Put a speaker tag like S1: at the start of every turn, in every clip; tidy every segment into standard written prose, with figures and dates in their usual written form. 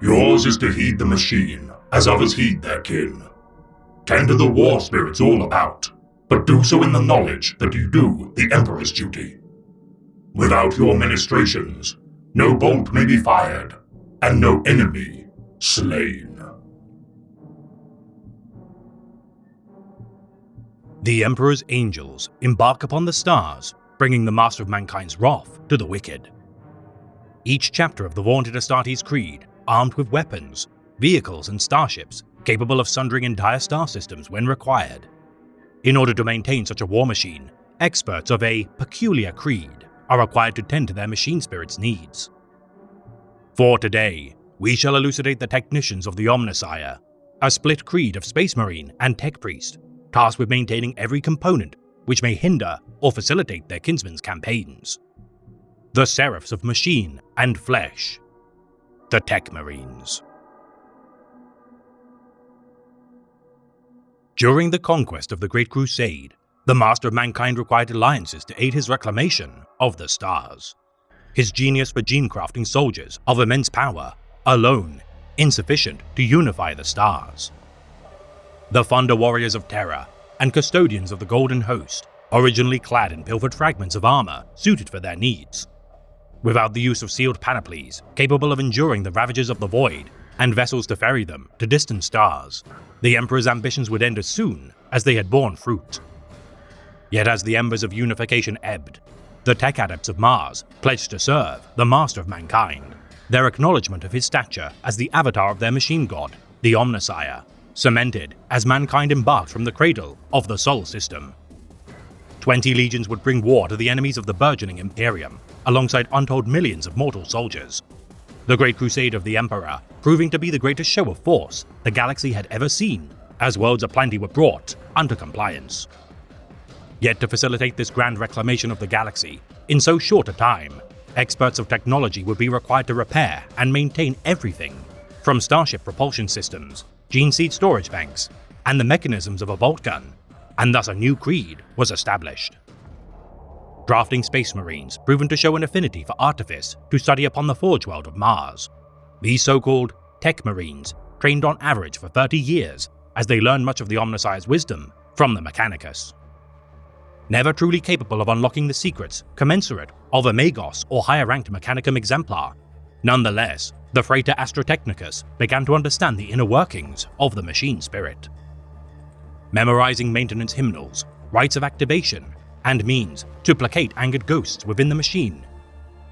S1: Yours is to heed the machine, as others heed their kin. Tend to the war spirit's all about, but do so in the knowledge that you do the Emperor's duty. Without your ministrations, no bolt may be fired, and no enemy slain.
S2: The Emperor's angels embark upon the stars, bringing the master of mankind's wrath to the wicked. Each chapter of the vaunted Astartes Creed, armed with weapons, vehicles, and starships capable of sundering entire star systems when required. In order to maintain such a war machine, experts of a peculiar creed are required to tend to their machine spirit's needs. For today, we shall elucidate the technicians of the Omnissiah, a split creed of Space Marine and Tech Priest, tasked with maintaining every component which may hinder or facilitate their kinsmen's campaigns. The Seraphs of Machine and Flesh, the Tech Marines. During the conquest of the Great Crusade, the Master of Mankind required alliances to aid his reclamation of the stars. His genius for gene-crafting soldiers of immense power, alone, insufficient to unify the stars. The Thunder Warriors of Terra and Custodians of the Golden Host, originally clad in pilfered fragments of armor suited for their needs. Without the use of sealed panoplies capable of enduring the ravages of the void and vessels to ferry them to distant stars, the Emperor's ambitions would end as soon as they had borne fruit. Yet as the embers of unification ebbed, the tech adepts of Mars pledged to serve the Master of Mankind, their acknowledgement of his stature as the avatar of their machine god, the Omnissiah, cemented as mankind embarked from the cradle of the Sol system. 20 legions would bring war to the enemies of the burgeoning Imperium, alongside untold millions of mortal soldiers. The Great Crusade of the Emperor proving to be the greatest show of force the galaxy had ever seen, as worlds aplenty were brought under compliance. Yet to facilitate this grand reclamation of the galaxy in so short a time, experts of technology would be required to repair and maintain everything, from starship propulsion systems, gene seed storage banks, and the mechanisms of a bolt gun, and thus a new creed was established. Drafting Space Marines proven to show an affinity for artifice to study upon the forge world of Mars. These so-called Tech Marines trained on average for 30 years as they learned much of the Omnissiah's wisdom from the Mechanicus. Never truly capable of unlocking the secrets commensurate of a Magos or higher-ranked Mechanicum exemplar, nonetheless, the freighter Astrotechnicus began to understand the inner workings of the machine spirit. Memorizing maintenance hymnals, rites of activation, and means to placate angered ghosts within the machine,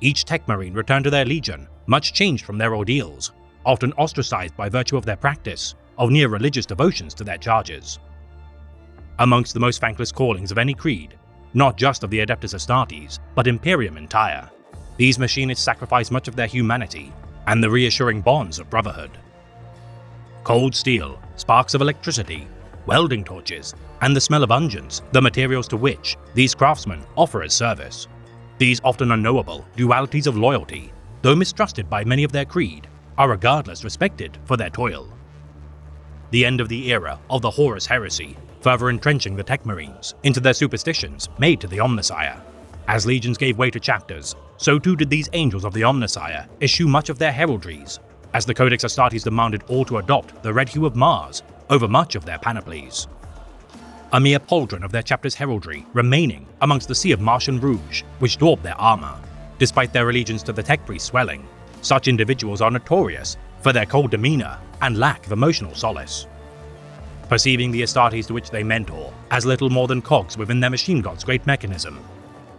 S2: each Tech Marine returned to their legion much changed from their ordeals, often ostracized by virtue of their practice of near-religious devotions to their charges. Amongst the most thankless callings of any creed, not just of the Adeptus Astartes, but Imperium entire, these machinists sacrifice much of their humanity and the reassuring bonds of brotherhood. Cold steel, sparks of electricity, welding torches, and the smell of unguents, the materials to which these craftsmen offer as service. These often unknowable dualities of loyalty, though mistrusted by many of their creed, are regardless respected for their toil. The end of the era of the Horus Heresy, further entrenching the Tech Marines into their superstitions made to the Omnissiah. As legions gave way to chapters, so too did these angels of the Omnissiah issue much of their heraldries, as the Codex Astartes demanded all to adopt the red hue of Mars over much of their panoplies. A mere pauldron of their chapter's heraldry remaining amongst the sea of Martian rouge which daubed their armor. Despite their allegiance to the Tech Priest swelling, such individuals are notorious for their cold demeanor and lack of emotional solace. Perceiving the Astartes to which they mentor as little more than cogs within their machine god's great mechanism,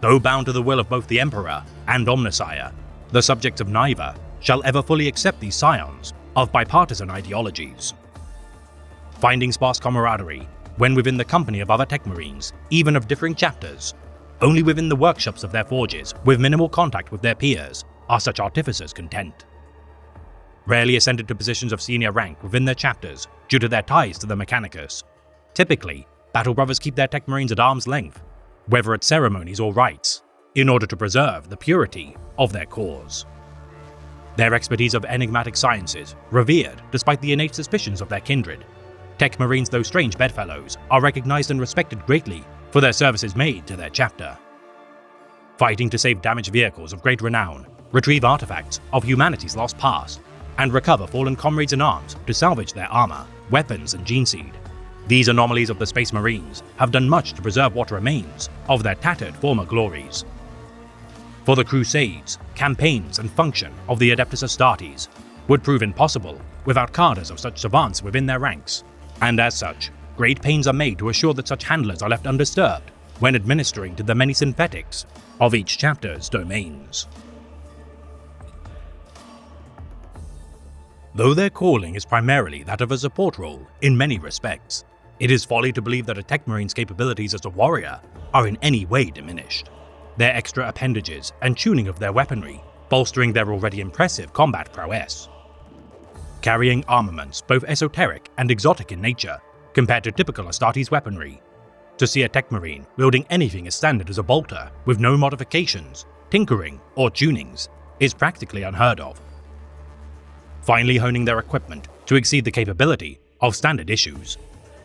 S2: though bound to the will of both the Emperor and Omnissiah, the subjects of neither shall ever fully accept these scions of bipartisan ideologies. Finding sparse camaraderie when within the company of other Tech Marines, even of differing chapters, only within the workshops of their forges, with minimal contact with their peers, are such artificers content. Rarely ascended to positions of senior rank within their chapters due to their ties to the Mechanicus. Typically, Battle Brothers keep their Tech Marines at arm's length, whether at ceremonies or rites, in order to preserve the purity of their cause. Their expertise of enigmatic sciences, revered despite the innate suspicions of their kindred, Tech Marines, though strange bedfellows, are recognized and respected greatly for their services made to their chapter. Fighting to save damaged vehicles of great renown, retrieve artifacts of humanity's lost past, and recover fallen comrades in arms to salvage their armor, weapons, and gene seed. These anomalies of the Space Marines have done much to preserve what remains of their tattered former glories. For the Crusades, campaigns and function of the Adeptus Astartes would prove impossible without cadres of such savants within their ranks, and as such, great pains are made to assure that such handlers are left undisturbed when administering to the many synthetics of each chapter's domains. Though their calling is primarily that of a support role in many respects, it is folly to believe that a Techmarine's capabilities as a warrior are in any way diminished. Their extra appendages and tuning of their weaponry bolstering their already impressive combat prowess. Carrying armaments both esoteric and exotic in nature compared to typical Astartes weaponry. To see a Techmarine wielding anything as standard as a bolter with no modifications, tinkering, or tunings is practically unheard of. Finally honing their equipment to exceed the capability of standard issues.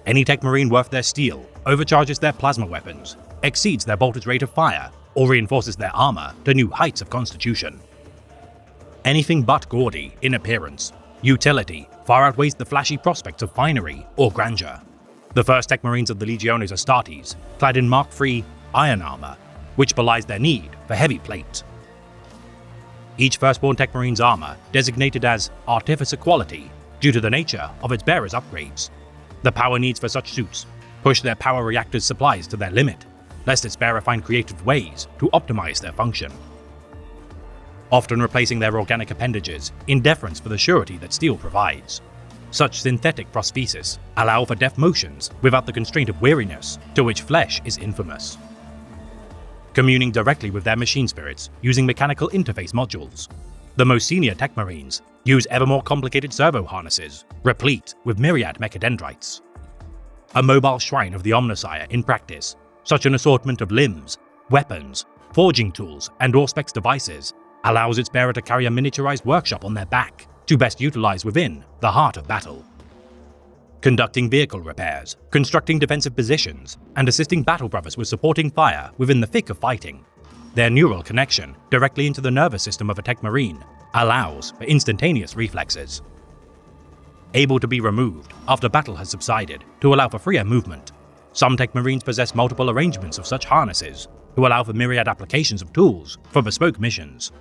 S2: Any Techmarine worth their steel overcharges their plasma weapons, exceeds their bolter's rate of fire, or reinforces their armor to new heights of constitution. Anything but gaudy in appearance, utility far outweighs the flashy prospects of finery or grandeur. The first Techmarines of the Legiones Astartes, clad in Mark III iron armor, which belies their need for heavy plate. Each firstborn Techmarine's armor designated as Artificer Quality due to the nature of its bearer's upgrades. The power needs for such suits push their power reactor's supplies to their limit, lest its bearer find creative ways to optimize their function. Often replacing their organic appendages in deference for the surety that steel provides. Such synthetic prostheses allow for deft motions without the constraint of weariness to which flesh is infamous. Communing directly with their machine spirits using mechanical interface modules. The most senior Techmarines use ever more complicated servo harnesses, replete with myriad mechadendrites. A mobile shrine of the Omnissiah in practice, such an assortment of limbs, weapons, forging tools, and Auspex devices allows its bearer to carry a miniaturized workshop on their back to best utilize within the heart of battle. Conducting vehicle repairs, constructing defensive positions, and assisting battle brothers with supporting fire within the thick of fighting. Their neural connection directly into the nervous system of a Techmarine allows for instantaneous reflexes. Able to be removed after battle has subsided to allow for freer movement, some Techmarines possess multiple arrangements of such harnesses to allow for myriad applications of tools for bespoke missions.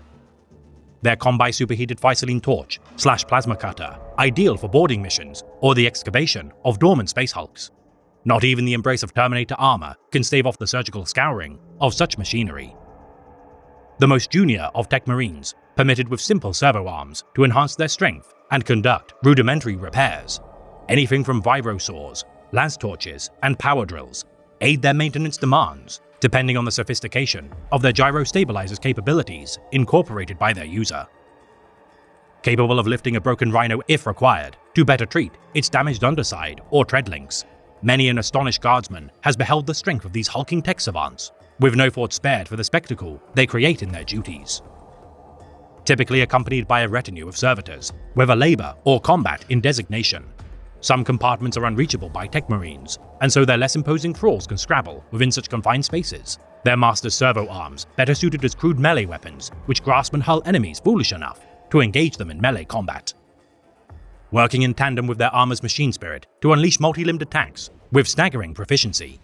S2: Their Combi Superheated Physaline Torch / Plasma Cutter, ideal for boarding missions or the excavation of dormant space hulks. Not even the embrace of Terminator armor can stave off the surgical scouring of such machinery. The most junior of Techmarines, permitted with simple servo arms to enhance their strength and conduct rudimentary repairs. Anything from vibrosaws, las torches, and power drills aid their maintenance demands, depending on the sophistication of their gyro stabilizer's capabilities incorporated by their user. Capable of lifting a broken rhino if required to better treat its damaged underside or tread links, many an astonished guardsman has beheld the strength of these hulking tech savants, with no thought spared for the spectacle they create in their duties. Typically accompanied by a retinue of servitors, whether labor or combat in designation. Some compartments are unreachable by Techmarines, and so their less imposing thralls can scrabble within such confined spaces. Their master's servo arms better suited as crude melee weapons, which grasp and hull enemies foolish enough to engage them in melee combat. Working in tandem with their armor's machine spirit to unleash multi-limbed attacks with staggering proficiency.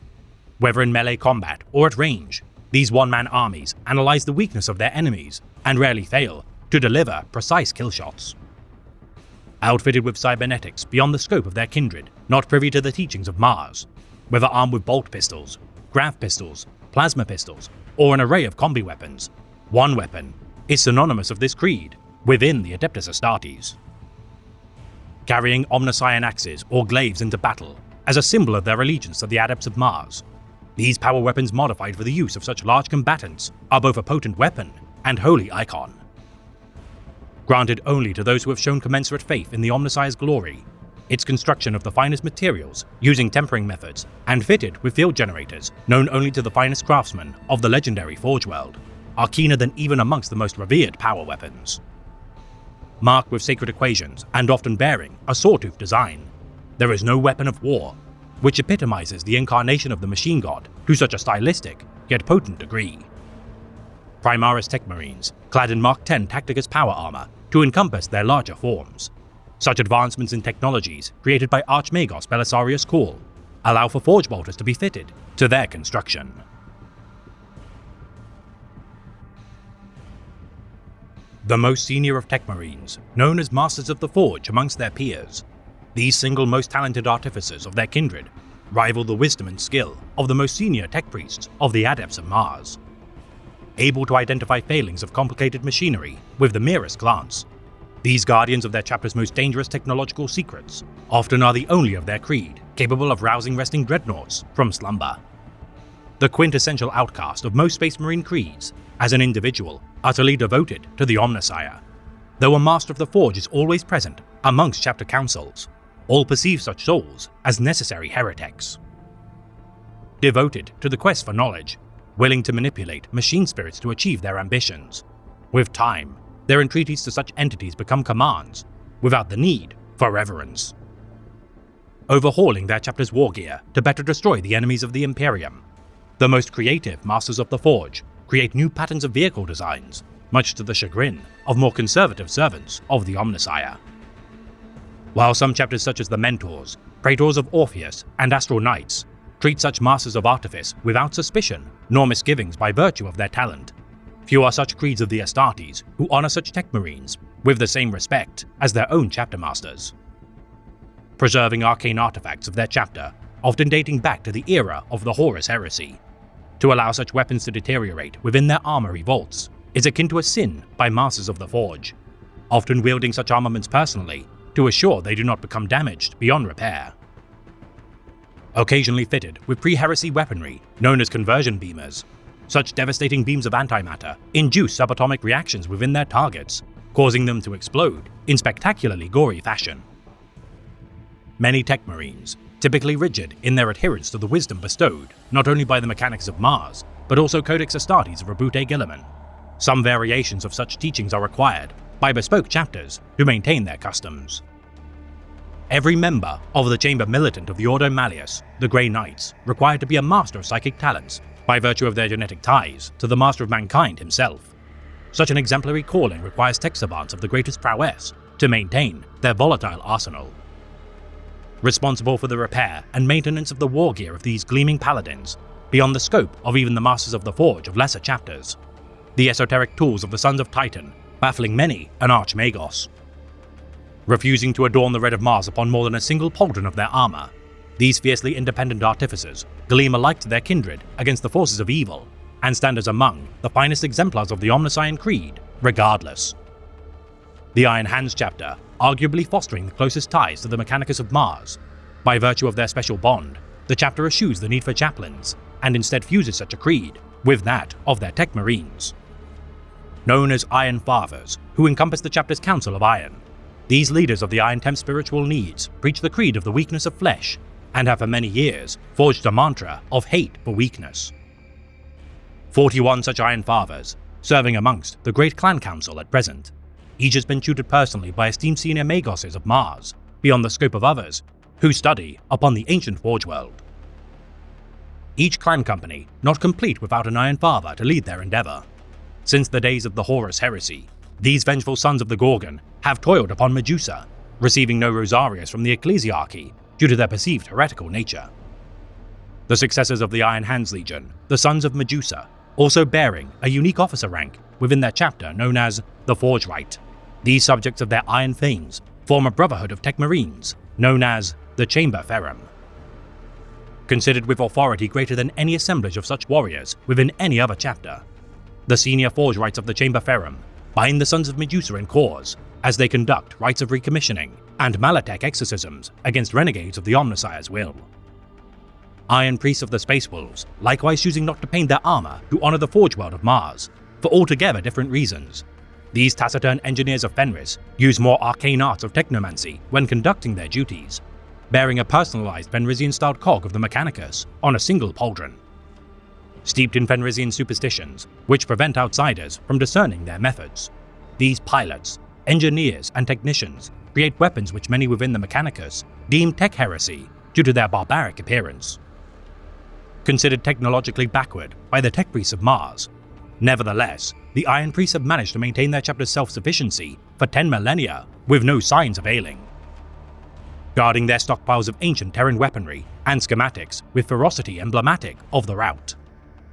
S2: Whether in melee combat or at range, these one-man armies analyze the weakness of their enemies and rarely fail to deliver precise kill shots. Outfitted with cybernetics beyond the scope of their kindred, not privy to the teachings of Mars, whether armed with bolt pistols, grav pistols, plasma pistols, or an array of combi weapons, one weapon is synonymous of this creed within the Adeptus Astartes. Carrying Omnissiah axes or glaives into battle as a symbol of their allegiance to the Adepts of Mars, these power weapons modified for the use of such large combatants are both a potent weapon and holy icon. Granted only to those who have shown commensurate faith in the Omnissiah's glory, its construction of the finest materials using tempering methods and fitted with field generators known only to the finest craftsmen of the legendary Forge World, are keener than even amongst the most revered power weapons. Marked with sacred equations and often bearing a sawtooth design, there is no weapon of war, which epitomizes the incarnation of the machine god to such a stylistic yet potent degree. Primaris Tech Marines, clad in Mark 10 Tacticus power armor to encompass their larger forms. Such advancements in technologies created by Archmagos Belisarius Cawl allow for forge bolters to be fitted to their construction. The most senior of Tech Marines, known as Masters of the Forge amongst their peers, these single most talented artificers of their kindred rival the wisdom and skill of the most senior tech priests of the Adepts of Mars. Able to identify failings of complicated machinery with the merest glance, these guardians of their chapter's most dangerous technological secrets often are the only of their creed capable of rousing resting dreadnoughts from slumber. The quintessential outcast of most Space Marine creeds, as an individual utterly devoted to the Omnissiah, though a Master of the Forge is always present amongst chapter councils, all perceive such souls as necessary heretics. Devoted to the quest for knowledge, willing to manipulate machine spirits to achieve their ambitions, with time, their entreaties to such entities become commands, without the need for reverence. Overhauling their chapter's war gear to better destroy the enemies of the Imperium, the most creative Masters of the Forge create new patterns of vehicle designs, much to the chagrin of more conservative servants of the Omnissiah. While some chapters such as the Mentors, Praetors of Orpheus, and Astral Knights treat such Masters of Artifice without suspicion nor misgivings by virtue of their talent, few are such creeds of the Astartes who honor such Tech Marines with the same respect as their own chapter masters. Preserving arcane artifacts of their chapter, often dating back to the era of the Horus Heresy, to allow such weapons to deteriorate within their armory vaults is akin to a sin by Masters of the Forge, often wielding such armaments personally to assure they do not become damaged beyond repair. Occasionally fitted with pre-heresy weaponry known as conversion beamers, such devastating beams of antimatter induce subatomic reactions within their targets, causing them to explode in spectacularly gory fashion. Many Tech Marines, typically rigid in their adherence to the wisdom bestowed not only by the mechanics of Mars, but also Codex Astartes of Rabute Guilliman. Some variations of such teachings are required by bespoke chapters to maintain their customs. Every member of the Chamber Militant of the Ordo Malleus, the Grey Knights, required to be a master of psychic talents by virtue of their genetic ties to the Master of Mankind himself. Such an exemplary calling requires tech savants of the greatest prowess to maintain their volatile arsenal. Responsible for the repair and maintenance of the war gear of these gleaming paladins, beyond the scope of even the Masters of the Forge of lesser chapters, the esoteric tools of the Sons of Titan baffling many an Archmagos. Refusing to adorn the red of Mars upon more than a single pauldron of their armor, these fiercely independent artificers gleam alike to their kindred against the forces of evil, and stand as among the finest exemplars of the Omnissian Creed, regardless. The Iron Hands chapter, arguably fostering the closest ties to the Mechanicus of Mars, by virtue of their special bond, the chapter eschews the need for chaplains, and instead fuses such a creed with that of their Tech Marines. Known as Iron Fathers, who encompass the chapter's Council of Iron, these leaders of the Iron Temp spiritual needs preach the creed of the weakness of flesh, and have for many years forged a mantra of hate for weakness. 41 such Iron Fathers, serving amongst the Great Clan Council at present. Each has been tutored personally by esteemed senior Magoses of Mars, beyond the scope of others, who study upon the ancient Forge world. Each clan company not complete without an Iron Father to lead their endeavor. Since the days of the Horus Heresy, these vengeful sons of the Gorgon have toiled upon Medusa, receiving no rosarius from the ecclesiarchy due to their perceived heretical nature. The successors of the Iron Hands Legion, the Sons of Medusa, also bearing a unique officer rank within their chapter known as the Forge Rite. These subjects of their iron fanes form a brotherhood of Tech Marines known as the Chamber Ferrum. Considered with authority greater than any assemblage of such warriors within any other chapter, the senior Forge Rites of the Chamber Ferrum bind the Sons of Medusa in cause as they conduct rites of recommissioning and Malatech exorcisms against renegades of the Omnissiah's will. Iron Priests of the Space Wolves likewise choosing not to paint their armor to honor the Forge world of Mars, for altogether different reasons. These taciturn engineers of Fenris use more arcane arts of technomancy when conducting their duties, bearing a personalized Fenrisian-styled cog of the Mechanicus on a single pauldron. Steeped in Fenrisian superstitions, which prevent outsiders from discerning their methods, these pilots, engineers, and technicians create weapons which many within the Mechanicus deem tech heresy due to their barbaric appearance. Considered technologically backward by the tech priests of Mars, Nevertheless, the Iron Priests have managed to maintain their chapter's self-sufficiency for 10 millennia with no signs of ailing. Guarding their stockpiles of ancient Terran weaponry and schematics with ferocity emblematic of the rout.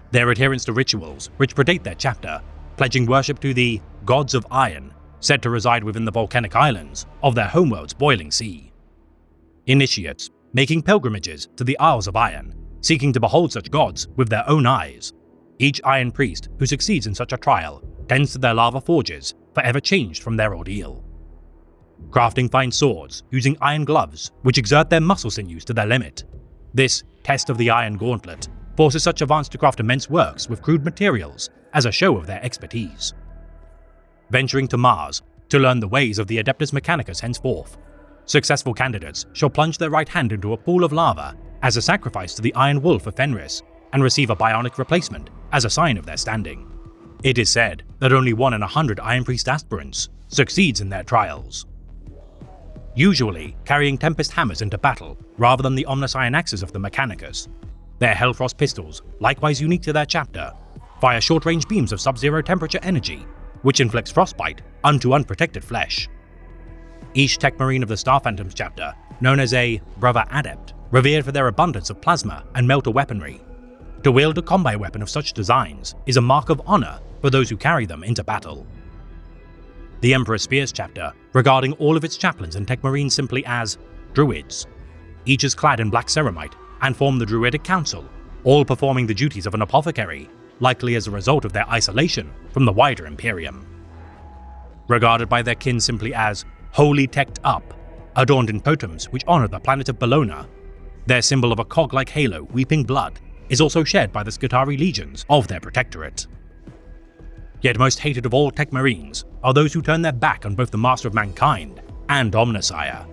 S2: Their adherence to rituals which predate their chapter, pledging worship to the Gods of Iron, said to reside within the volcanic islands of their homeworld's boiling sea. Initiates, making pilgrimages to the Isles of Iron, seeking to behold such gods with their own eyes. Each Iron Priest who succeeds in such a trial tends to their lava forges, forever changed from their ordeal. Crafting fine swords using iron gloves which exert their muscle sinews to their limit. This test of the Iron Gauntlet forces such advanced to craft immense works with crude materials as a show of their expertise. Venturing to Mars to learn the ways of the Adeptus Mechanicus henceforth, successful candidates shall plunge their right hand into a pool of lava as a sacrifice to the Iron Wolf of Fenris and receive a bionic replacement as a sign of their standing. It is said that only 1 in 100 Iron Priest aspirants succeeds in their trials. Usually carrying Tempest hammers into battle rather than the Omnissiah axes of the Mechanicus, their Hellfrost pistols, likewise unique to their chapter, fire short-range beams of sub-zero temperature energy which inflicts frostbite unto unprotected flesh. Each Tech Marine of the Star Phantoms chapter, known as a Brother Adept, revered for their abundance of plasma and melter weaponry. To wield a combat weapon of such designs is a mark of honor for those who carry them into battle. The Emperor's Spears chapter, regarding all of its chaplains and Tech Marines simply as Druids. Each is clad in black ceramite and form the Druidic Council, all performing the duties of an apothecary, likely as a result of their isolation from the wider Imperium. Regarded by their kin simply as Wholly Teched Up, adorned in totems which honor the planet of Bellona, their symbol of a cog-like halo weeping blood is also shared by the Skitarii legions of their protectorate. Yet most hated of all Tech Marines are those who turn their back on both the Master of Mankind and Omnissiah,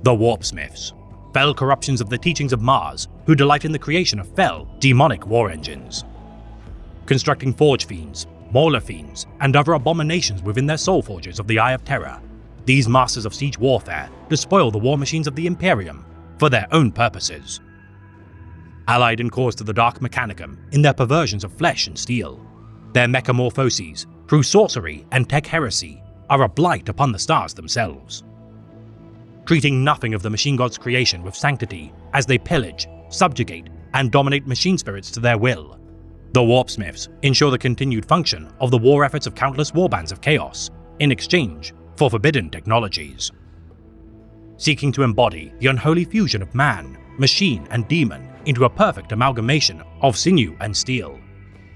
S2: the Warpsmiths, fell corruptions of the teachings of Mars who delight in the creation of fell, demonic war engines. Constructing Forge Fiends, Mauler Fiends, and other abominations within their soul forges of the Eye of Terror, these masters of siege warfare despoil the war machines of the Imperium for their own purposes. Allied in cause to the Dark Mechanicum in their perversions of flesh and steel, their mechamorphoses, through sorcery and tech heresy, are a blight upon the stars themselves. Treating nothing of the machine god's creation with sanctity as they pillage, subjugate, and dominate machine spirits to their will, the Warpsmiths ensure the continued function of the war efforts of countless warbands of chaos in exchange for forbidden technologies. Seeking to embody the unholy fusion of man, machine, and demon into a perfect amalgamation of sinew and steel,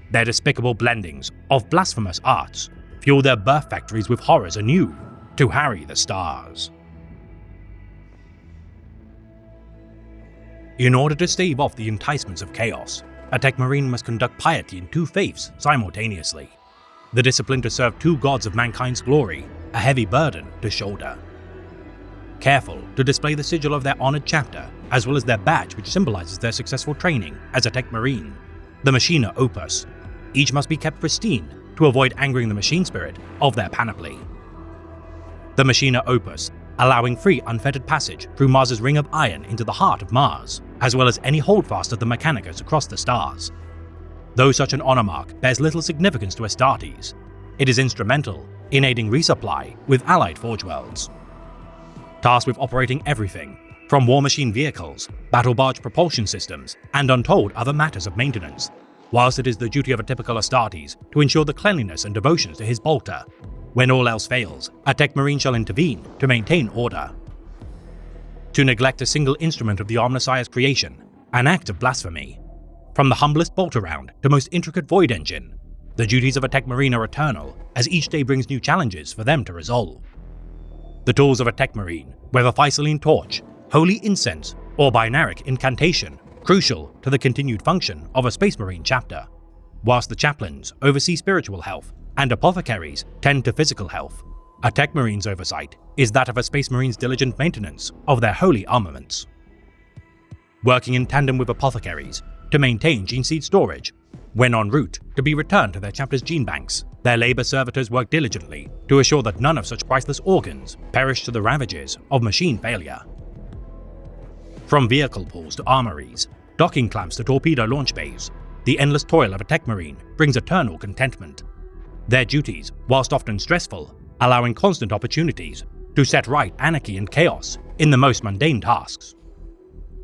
S2: their despicable blendings of blasphemous arts fuel their birth factories with horrors anew to harry the stars. In order to stave off the enticements of chaos, a Tech Marine must conduct piety in 2 faiths simultaneously. The discipline to serve 2 gods of mankind's glory, a heavy burden to shoulder. Careful to display the sigil of their honored chapter, as well as their badge which symbolizes their successful training as a Tech Marine, the Machina Opus. Each must be kept pristine to avoid angering the machine spirit of their panoply. The Machina Opus, allowing free unfettered passage through Mars's Ring of Iron into the heart of Mars, as well as any holdfast of the Mechanicus across the stars. Though such an honor mark bears little significance to Astartes, it is instrumental in aiding resupply with allied forge worlds. Tasked with operating everything, from war machine vehicles, battle barge propulsion systems, and untold other matters of maintenance, whilst it is the duty of a typical Astartes to ensure the cleanliness and devotions to his bolter. When all else fails, a Tech Marine shall intervene to maintain order. To neglect a single instrument of the Omnissiah's creation, an act of blasphemy. From the humblest bolter round to most intricate void engine, the duties of a Tech Marine are eternal, as each day brings new challenges for them to resolve. The tools of a Tech Marine, whether Thessaline Torch, Holy Incense, or Binaric Incantation, crucial to the continued function of a Space Marine chapter, whilst the chaplains oversee spiritual health and apothecaries tend to physical health. A Tech Marine's oversight is that of a Space Marine's diligent maintenance of their holy armaments. Working in tandem with apothecaries to maintain gene seed storage, when en route to be returned to their chapter's gene banks, their labor servitors work diligently to assure that none of such priceless organs perish to the ravages of machine failure. From vehicle pools to armories, docking clamps to torpedo launch bays, the endless toil of a tech marine brings eternal contentment. Their duties, whilst often stressful, allowing constant opportunities to set right anarchy and chaos in the most mundane tasks.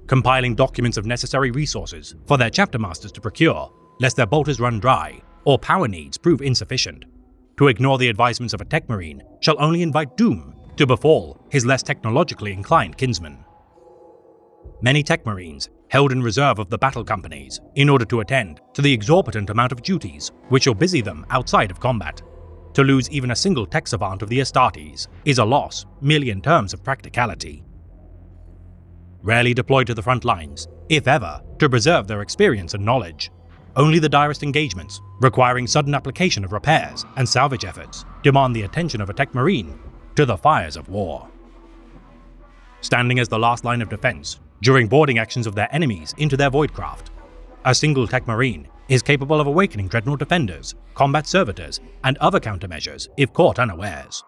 S2: Compiling documents of necessary resources for their chapter masters to procure, lest their bolters run dry or power needs prove insufficient. To ignore the advisements of a tech marine shall only invite doom to befall his less technologically inclined kinsmen. Many tech marines held in reserve of the battle companies in order to attend to the exorbitant amount of duties which will busy them outside of combat. To lose even a single tech savant of the Astartes is a loss merely in terms of practicality. Rarely deployed to the front lines, if ever, to preserve their experience and knowledge, only the direst engagements, requiring sudden application of repairs and salvage efforts, demand the attention of a tech marine to the fires of war. Standing as the last line of defense during boarding actions of their enemies into their voidcraft, a single tech marine is capable of awakening dreadnought defenders, combat servitors, and other countermeasures if caught unawares.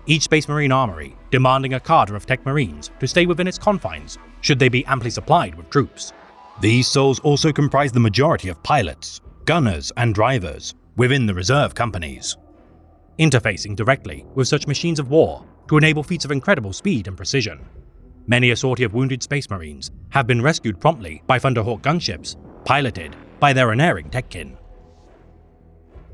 S2: Each Space Marine armory demanding a cadre of tech marines to stay within its confines should they be amply supplied with troops. These souls also comprise the majority of pilots, gunners, and drivers within the reserve companies, interfacing directly with such machines of war to enable feats of incredible speed and precision. Many a sortie of wounded Space Marines have been rescued promptly by Thunderhawk gunships, piloted by their unerring techkin.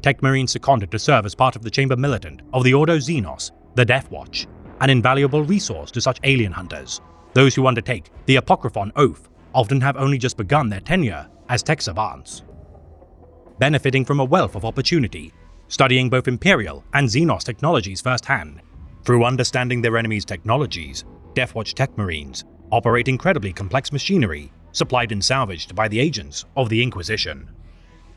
S2: Tech Marines seconded to serve as part of the Chamber Militant of the Ordo Xenos, the Death Watch, an invaluable resource to such alien hunters. Those who undertake the Apocryphon Oath often have only just begun their tenure as tech savants, benefiting from a wealth of opportunity, studying both Imperial and Xenos technologies firsthand. Through understanding their enemies' technologies, Deathwatch Tech Marines operate incredibly complex machinery supplied and salvaged by the agents of the Inquisition.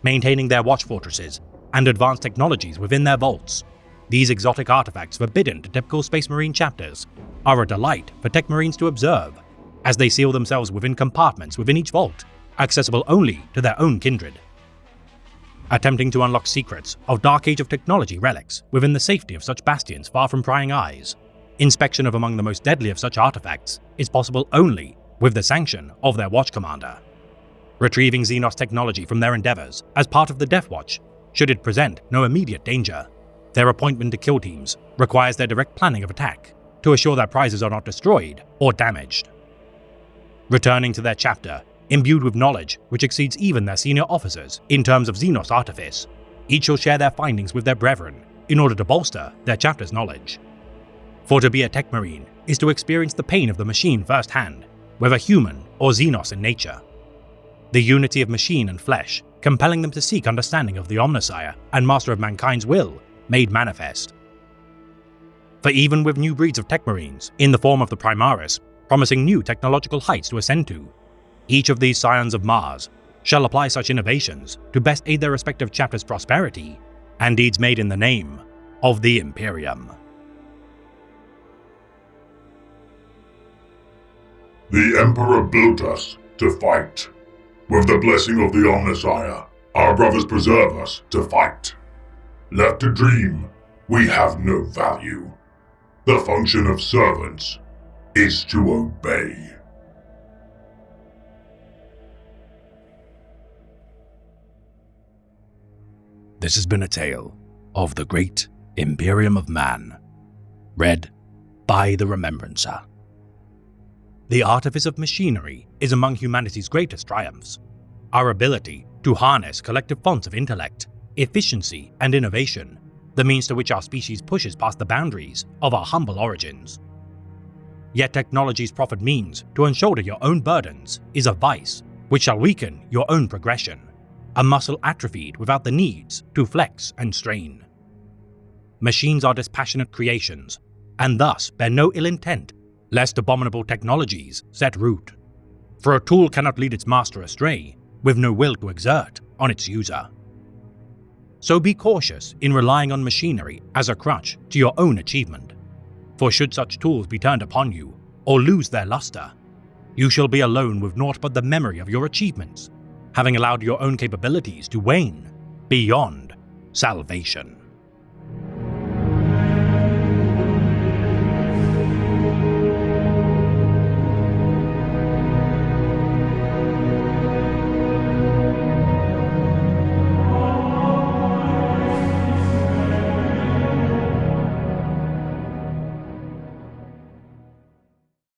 S2: Maintaining their watch fortresses and advanced technologies within their vaults, these exotic artifacts forbidden to typical Space Marine chapters are a delight for Tech Marines to observe, as they seal themselves within compartments within each vault, accessible only to their own kindred. Attempting to unlock secrets of Dark Age of technology relics within the safety of such bastions far from prying eyes, inspection of among the most deadly of such artifacts is possible only with the sanction of their watch commander. Retrieving Xenos technology from their endeavors as part of the Death Watch, should it present no immediate danger, their appointment to kill teams requires their direct planning of attack to assure their prizes are not destroyed or damaged. Returning to their chapter, imbued with knowledge which exceeds even their senior officers in terms of Xenos artifice, each shall share their findings with their brethren in order to bolster their chapter's knowledge. For to be a Tech Marine is to experience the pain of the machine firsthand, whether human or Xenos in nature. The unity of machine and flesh compelling them to seek understanding of the Omnissiah and Master of Mankind's will made manifest. For even with new breeds of Tech Marines, in the form of the Primaris, promising new technological heights to ascend to, each of these scions of Mars shall apply such innovations to best aid their respective chapter's prosperity and deeds made in the name of the Imperium.
S1: The Emperor built us to fight. With the blessing of the Omnissiah, our brothers preserve us to fight. Left to dream, we have no value. The function of servants is to obey.
S2: This has been a tale of the Great Imperium of Man, read by the Remembrancer. The artifice of machinery is among humanity's greatest triumphs. Our ability to harness collective fonts of intellect, efficiency, and innovation, the means to which our species pushes past the boundaries of our humble origins. Yet technology's proffered means to unshoulder your own burdens is a vice which shall weaken your own progression, a muscle atrophied without the needs to flex and strain. Machines are dispassionate creations, and thus bear no ill intent, lest abominable technologies set root. For a tool cannot lead its master astray, with no will to exert on its user. So be cautious in relying on machinery as a crutch to your own achievement, for should such tools be turned upon you, or lose their luster, you shall be alone with naught but the memory of your achievements, having allowed your own capabilities to wane beyond salvation.